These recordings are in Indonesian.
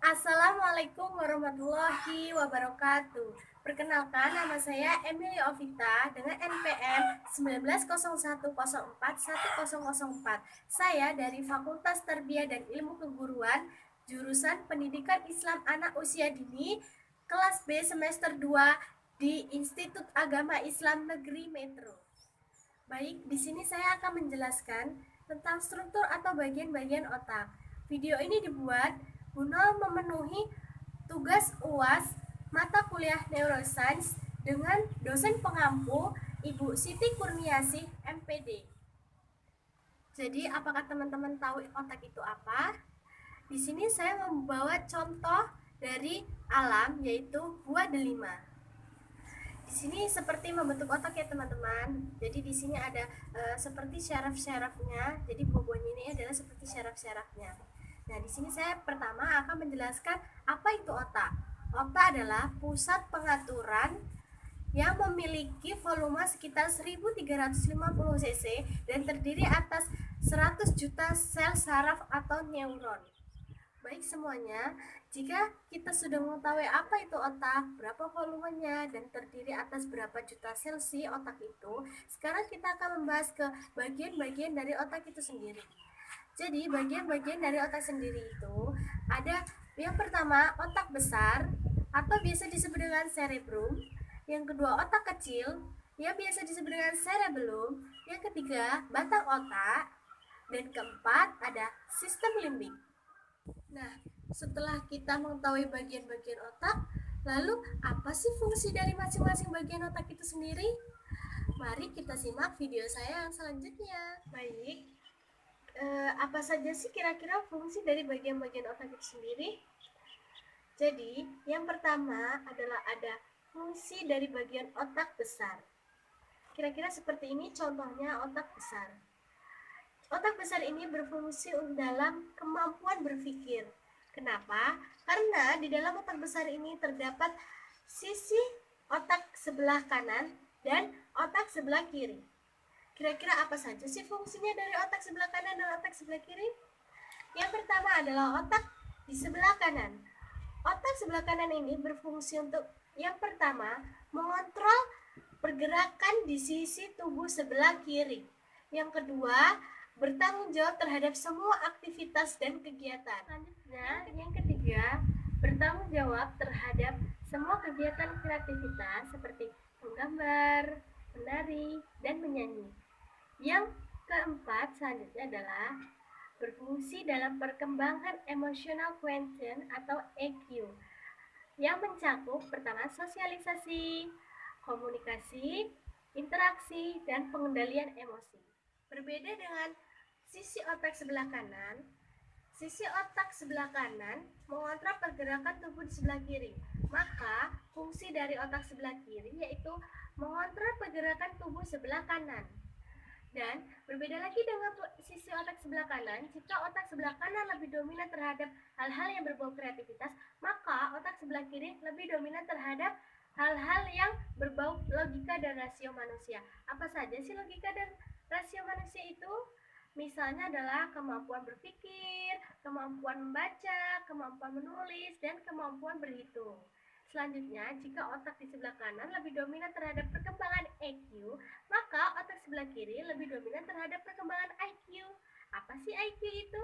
Assalamualaikum warahmatullahi wabarakatuh. Perkenalkan, nama saya Emily Ovita dengan NPM 1901041004. Saya dari Fakultas Tarbiyah dan Ilmu Keguruan, jurusan Pendidikan Islam Anak Usia Dini, kelas B semester 2 di Institut Agama Islam Negeri Metro. Baik, di sini saya akan menjelaskan tentang struktur atau bagian-bagian otak. Video ini dibuat guna memenuhi tugas UAS mata kuliah Neuroscience dengan dosen pengampu Ibu Siti Kurniasih, MPD. Jadi, apakah teman-teman tahu otak itu apa? Di sini saya membawa contoh dari alam, yaitu buah delima. Di sini seperti membentuk otak ya teman-teman. Jadi di sini ada seperti syaraf-syarafnya. Jadi buah-buahnya ini adalah seperti syaraf-syarafnya. Nah, di sini saya pertama akan menjelaskan apa itu otak. Otak adalah pusat pengaturan yang memiliki volume sekitar 1350 cc dan terdiri atas 100 juta sel saraf atau neuron. Baik semuanya, jika kita sudah mengetahui apa itu otak, berapa volumenya, dan terdiri atas berapa juta sel si otak itu, sekarang kita akan membahas ke bagian-bagian dari otak itu sendiri. Jadi, bagian-bagian dari otak sendiri itu ada yang pertama, otak besar atau biasa disebut dengan cerebrum. Yang kedua, otak kecil yang biasa disebut dengan cerebellum. Yang ketiga, batang otak. Dan keempat, ada sistem limbik. Nah, setelah kita mengetahui bagian-bagian otak, lalu apa sih fungsi dari masing-masing bagian otak itu sendiri? Mari kita simak video saya yang selanjutnya. Baik, apa saja sih kira-kira fungsi dari bagian-bagian otak itu sendiri? Jadi, yang pertama adalah ada fungsi dari bagian otak besar. Kira-kira seperti ini contohnya otak besar. Otak besar ini berfungsi dalam kemampuan berpikir. Kenapa? Karena di dalam otak besar ini terdapat sisi otak sebelah kanan dan otak sebelah kiri. Kira-kira apa saja sih fungsinya dari otak sebelah kanan dan otak sebelah kiri? Yang pertama adalah otak di sebelah kanan. Otak sebelah kanan ini berfungsi untuk yang pertama mengontrol pergerakan di sisi tubuh sebelah kiri. Yang kedua, bertanggung jawab terhadap semua aktivitas dan kegiatan. Selanjutnya, yang ketiga, bertanggung jawab terhadap semua kegiatan kreativitas seperti menggambar, menari, dan menyanyi. Yang keempat selanjutnya adalah berfungsi dalam perkembangan emotional quotient atau EQ yang mencakup pertama sosialisasi, komunikasi, interaksi, dan pengendalian emosi. Berbeda dengan sisi otak sebelah kanan, sisi otak sebelah kanan mengontrol pergerakan tubuh di sebelah kiri. Maka, fungsi dari otak sebelah kiri yaitu mengontrol pergerakan tubuh sebelah kanan. Dan berbeda lagi dengan sisi otak sebelah kanan, jika otak sebelah kanan lebih dominan terhadap hal-hal yang berbau kreativitas, maka otak sebelah kiri lebih dominan terhadap hal-hal yang berbau logika dan rasio manusia. Apa saja sih logika dan rasio manusia itu? Misalnya adalah kemampuan berpikir, kemampuan membaca, kemampuan menulis, dan kemampuan berhitung. Selanjutnya, jika otak di sebelah kanan lebih dominan terhadap perkembangan EQ, maka otak sebelah kiri lebih dominan terhadap perkembangan IQ. Apa sih IQ itu?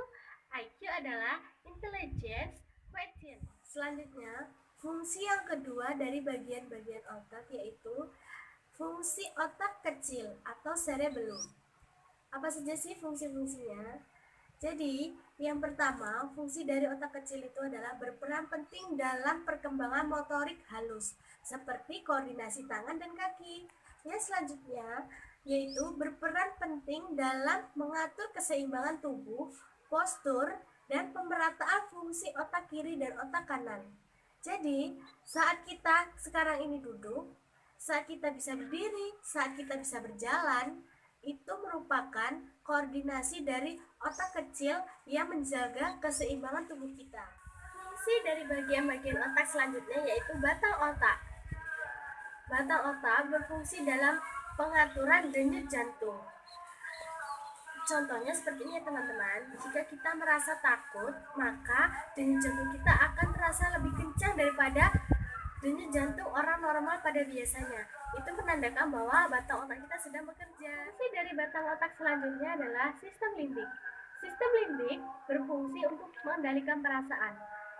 IQ adalah Intelligence Quotient. Selanjutnya, fungsi yang kedua dari bagian-bagian otak yaitu fungsi otak kecil atau cerebellum. Apa saja sih fungsi-fungsinya? Jadi, yang pertama, fungsi dari otak kecil itu adalah berperan penting dalam perkembangan motorik halus, seperti koordinasi tangan dan kaki. Yang selanjutnya, yaitu berperan penting dalam mengatur keseimbangan tubuh, postur, dan pemerataan fungsi otak kiri dan otak kanan. Jadi, saat kita sekarang ini duduk, saat kita bisa berdiri, saat kita bisa berjalan, itu merupakan koordinasi dari otak kecil yang menjaga keseimbangan tubuh kita. Fungsi dari bagian-bagian otak selanjutnya yaitu batang otak. Batang otak berfungsi dalam pengaturan denyut jantung. Contohnya seperti ini ya teman-teman, jika kita merasa takut, maka denyut jantung kita akan terasa lebih kencang daripada denyut jantung orang normal pada biasanya. Itu menandakan bahwa batang otak kita sedang bekerja. Fungsi dari batang otak selanjutnya adalah sistem limbik. Sistem limbik berfungsi untuk mengendalikan perasaan.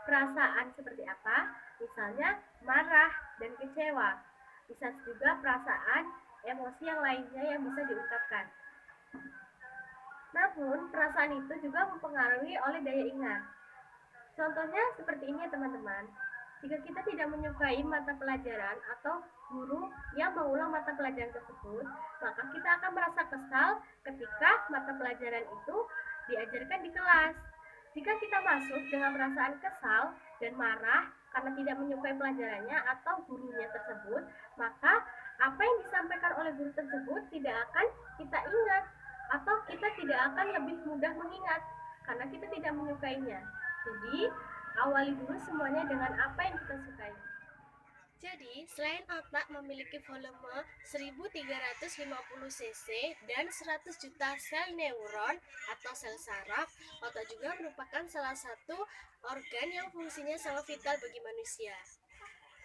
Perasaan seperti apa? Misalnya marah dan kecewa. Bisa juga perasaan emosi yang lainnya yang bisa diungkapkan. Namun, perasaan itu juga mempengaruhi oleh daya ingat. Contohnya seperti ini ya teman-teman. Jika kita tidak menyukai mata pelajaran atau guru yang mengulang mata pelajaran tersebut, maka kita akan merasa kesal ketika mata pelajaran itu diajarkan di kelas. Jika kita masuk dengan perasaan kesal dan marah karena tidak menyukai pelajarannya atau gurunya tersebut, maka apa yang disampaikan oleh guru tersebut tidak akan kita ingat atau kita tidak akan lebih mudah mengingat karena kita tidak menyukainya. Jadi, awali dulu semuanya dengan apa yang kita sukai. Jadi, selain otak memiliki volume 1350 cc dan 100 juta sel neuron atau sel saraf, otak juga merupakan salah satu organ yang fungsinya sangat vital bagi manusia.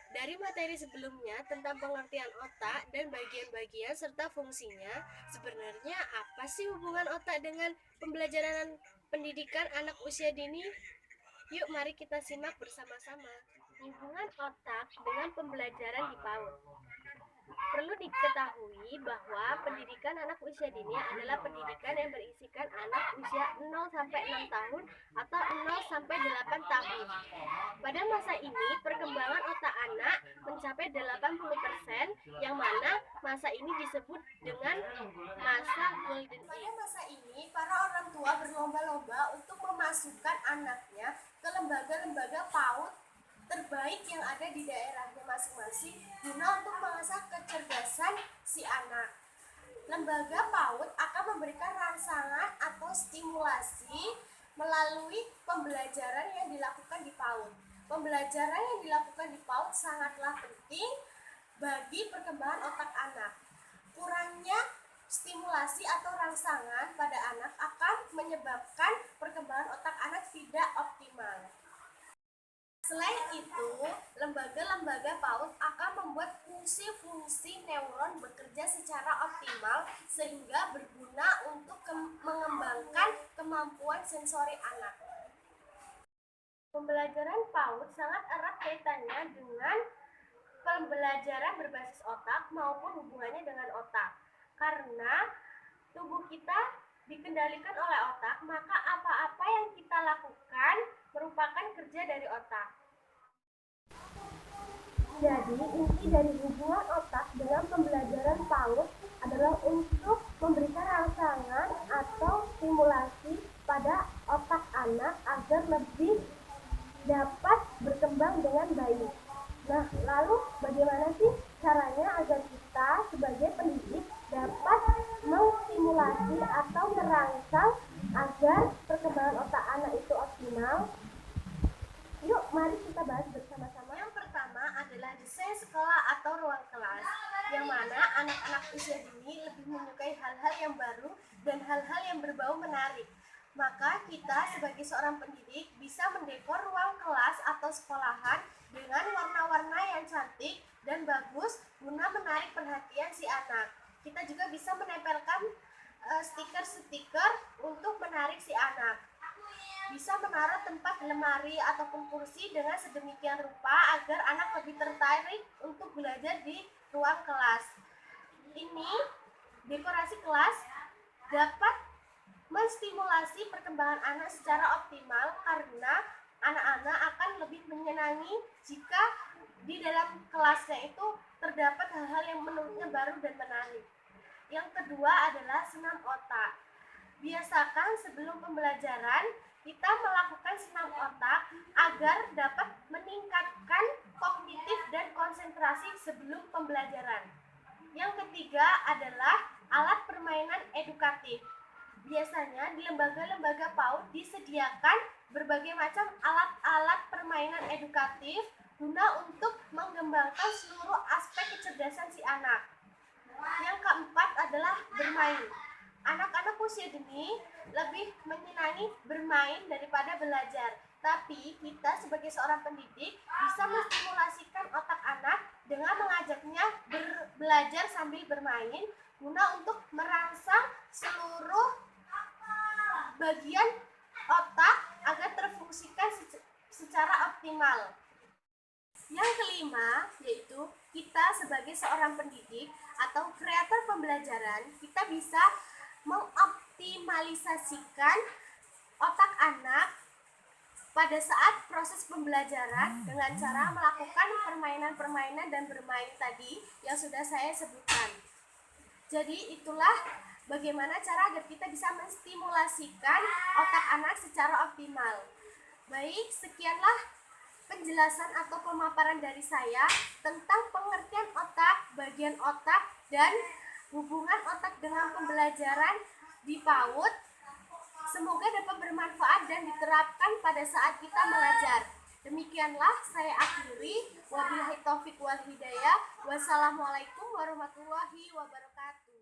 Dari materi sebelumnya tentang pengertian otak dan bagian-bagian serta fungsinya, sebenarnya apa sih hubungan otak dengan pembelajaran pendidikan anak usia dini? Yuk mari kita simak bersama-sama. Hubungan otak dengan pembelajaran di PAUD. Perlu diketahui bahwa pendidikan anak usia dini adalah pendidikan yang berisikan anak usia 0 sampai 6 tahun atau 0 sampai 8 tahun. Pada masa ini, perkembangan otak anak mencapai 80%, yang mana masa ini disebut dengan masa golden age. Pada masa ini, para orang tua berlomba-lomba untuk memasukkan anaknya ke lembaga-lembaga PAUD terbaik yang ada di daerahnya masing-masing guna untuk mengasah kecerdasan si anak. Lembaga PAUD akan memberikan rangsangan atau stimulasi melalui pembelajaran yang dilakukan di PAUD. Pembelajaran yang dilakukan di PAUD sangatlah penting bagi perkembangan otak anak. Kurangnya stimulasi atau rangsangan pada anak akan menyebabkan perkembangan otak anak tidak optimal. Selain itu, lembaga-lembaga PAUD akan membuat fungsi-fungsi neuron bekerja secara optimal sehingga berguna untuk mengembangkan kemampuan sensori anak. Pembelajaran PAUD sangat erat kaitannya dengan pembelajaran berbasis otak maupun hubungannya dengan otak. Karena tubuh kita dikendalikan oleh otak, maka apa-apa yang kita lakukan merupakan kerja dari otak. Jadi, inti dari hubungan otak dengan pembelajaran PAUD adalah untuk memberikan rangsangan atau stimulasi pada otak anak agar lebih dapat berkembang dengan baik. Nah, lalu bagaimana sih caranya agar kita sebagai pendidik dapat menstimulasi atau merangsang agar perkembangan otak anak itu optimal? Yuk, mari kita bahas bersama-sama. Yang pertama adalah desain sekolah atau ruang kelas, yang mana anak-anak usia dini lebih menyukai hal-hal yang baru dan hal-hal yang berbau menarik. Maka kita sebagai seorang pendidik bisa mendekor ruang kelas atau sekolahan dengan warna-warna yang cantik dan bagus guna menarik perhatian si anak. Kita juga bisa menempelkan stiker-stiker untuk menarik si anak. Bisa menaruh tempat lemari ataupun kursi dengan sedemikian rupa agar anak lebih tertarik untuk belajar di ruang kelas. Ini dekorasi kelas dapat menstimulasi perkembangan anak secara optimal karena anak-anak akan lebih menyenangi jika di dalam kelasnya itu terdapat hal-hal yang menurutnya baru dan menarik. Yang kedua adalah senam otak. Biasakan sebelum pembelajaran kita melakukan senam otak agar dapat meningkatkan kognitif dan konsentrasi sebelum pembelajaran. Yang ketiga adalah alat permainan edukatif. Biasanya di lembaga-lembaga PAUD disediakan berbagai macam alat-alat permainan edukatif guna untuk mengembangkan seluruh aspek kecerdasan si anak. Yang keempat adalah bermain. Anak-anak usia dini lebih menyenangi bermain daripada belajar. Tapi kita sebagai seorang pendidik bisa menstimulasikan otak anak dengan mengajaknya belajar sambil bermain guna untuk merangsang seluruh bagian otak agar terfungsikan secara optimal. Yang kelima, yaitu kita sebagai seorang pendidik atau kreator pembelajaran, kita bisa mengoptimalisasikan otak anak pada saat proses pembelajaran dengan cara melakukan permainan-permainan dan bermain tadi yang sudah saya sebutkan. Jadi itulah bagaimana cara agar kita bisa menstimulasikan otak anak secara optimal. Baik, sekianlah penjelasan atau pemaparan dari saya tentang pengertian otak, bagian otak, dan hubungan otak dengan pembelajaran di PAUD. Semoga dapat bermanfaat dan diterapkan pada saat kita belajar. Demikianlah saya akhiri. Wabillahi taufik wal hidayah. Wassalamualaikum warahmatullahi wabarakatuh.